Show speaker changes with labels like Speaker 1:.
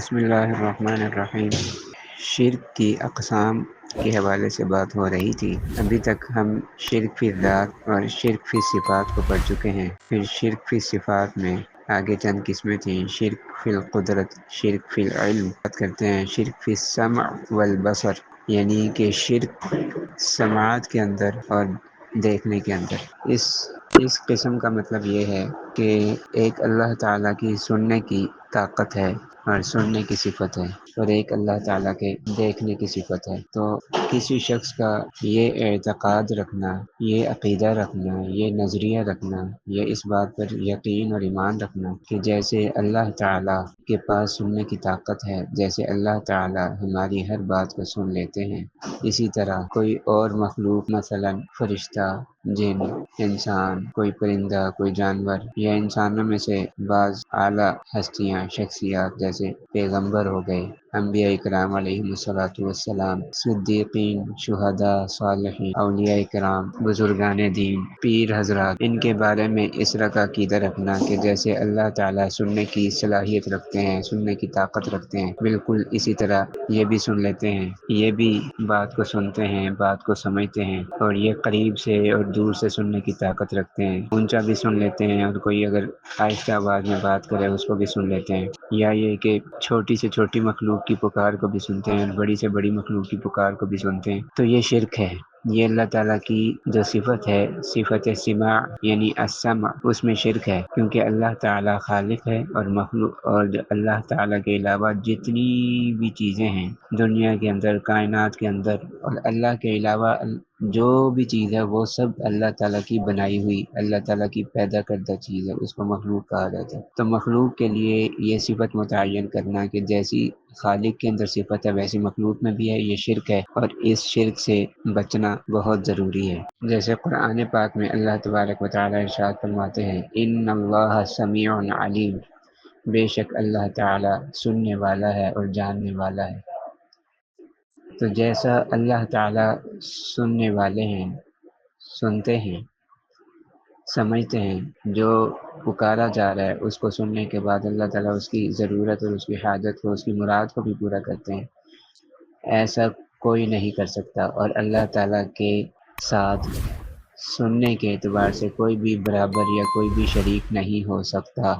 Speaker 1: بسم اللہ الرحمن الرحیم۔ شرک کی اقسام کے حوالے سے بات ہو رہی تھی۔ ابھی تک ہم شرک فی الذات اور شرک فی صفات کو پڑھ چکے ہیں۔ پھر شرک فی صفات میں آگے چند قسمیں تھیں: شرک فی القدرت، شرک فی العلم، بات کرتے ہیں شرک فی السمع والبصر، یعنی کہ شرک سماعت کے اندر اور دیکھنے کے اندر۔ اس قسم کا مطلب یہ ہے کہ ایک اللہ تعالیٰ کی سننے کی طاقت ہے اور سننے کی صفت ہے، اور ایک اللہ تعالیٰ کے دیکھنے کی صفت ہے۔ تو کسی شخص کا یہ اعتقاد رکھنا، یہ عقیدہ رکھنا، یہ نظریہ رکھنا، یہ اس بات پر یقین اور ایمان رکھنا کہ جیسے اللہ تعالیٰ کے پاس سننے کی طاقت ہے، جیسے اللہ تعالیٰ ہماری ہر بات کو سن لیتے ہیں، اسی طرح کوئی اور مخلوق، مثلا فرشتہ، جن، انسان، کوئی پرندہ، کوئی جانور، یا انسانوں میں سے بعض اعلیٰ ہستیاں، شخصیات جیسے پیغمبر ہو گئے، انبیاء کرام علیہم الصلاۃ والسلام، صدیقین، شہداء، صالحین، اولیاء کرام، بزرگان دین، پیر حضرات، ان کے بارے میں اس طرح کا عقیدہ رکھنا کہ جیسے اللہ تعالیٰ سننے کی صلاحیت رکھتے ہیں، سننے کی طاقت رکھتے ہیں، بالکل اسی طرح یہ بھی سن لیتے ہیں، یہ بھی بات کو سنتے ہیں، بات کو سمجھتے ہیں، اور یہ قریب سے اور دور سے سننے کی طاقت رکھتے ہیں، اونچا بھی سن لیتے ہیں، اور کوئی اگر آہستہ آواز میں بات کرے اس کو بھی سن لیتے ہیں، یا یہ کہ چھوٹی سے چھوٹی مخلوق کی پکار کو بھی سنتے ہیں اور بڑی سے بڑی مخلوق کی پکار کو بھی سنتے ہیں۔ تو یہ شرک ہے۔ یہ اللہ تعالیٰ کی جو صفت ہے، صفت سماع یعنی السمع، اس میں شرک ہے، کیونکہ اللہ تعالیٰ خالق ہے، اور مخلوق اور اللہ تعالیٰ کے علاوہ جتنی بھی چیزیں ہیں دنیا کے اندر، کائنات کے اندر، اور اللہ کے علاوہ جو بھی چیز ہے وہ سب اللہ تعالیٰ کی بنائی ہوئی، اللہ تعالیٰ کی پیدا کردہ چیز ہے، اس کو مخلوق کہا جاتا ہے۔ تو مخلوق کے لیے یہ صفت متعین کرنا کہ جیسی خالق کے اندر صفت ہے ویسی مخلوق میں بھی ہے، یہ شرک ہے، اور اس شرک سے بچنا بہت ضروری ہے۔ جیسے قرآن پاک میں اللہ تبارک و تعالیٰ ارشاد فرماتے ہیں: ان اللہ سمیع علیم، بے شک اللہ تعالیٰ سننے والا ہے اور جاننے والا ہے۔ تو جیسا اللہ تعالیٰ سننے والے ہیں، سنتے ہیں، سمجھتے ہیں، جو پکارا جا رہا ہے اس کو سننے کے بعد اللہ تعالیٰ اس کی ضرورت اور اس کی حاجت کو، اس کی مراد کو بھی پورا کرتے ہیں، ایسا کوئی نہیں کر سکتا، اور اللہ تعالیٰ کے ساتھ سننے کے اعتبار سے کوئی بھی برابر یا کوئی بھی شریک نہیں ہو سکتا۔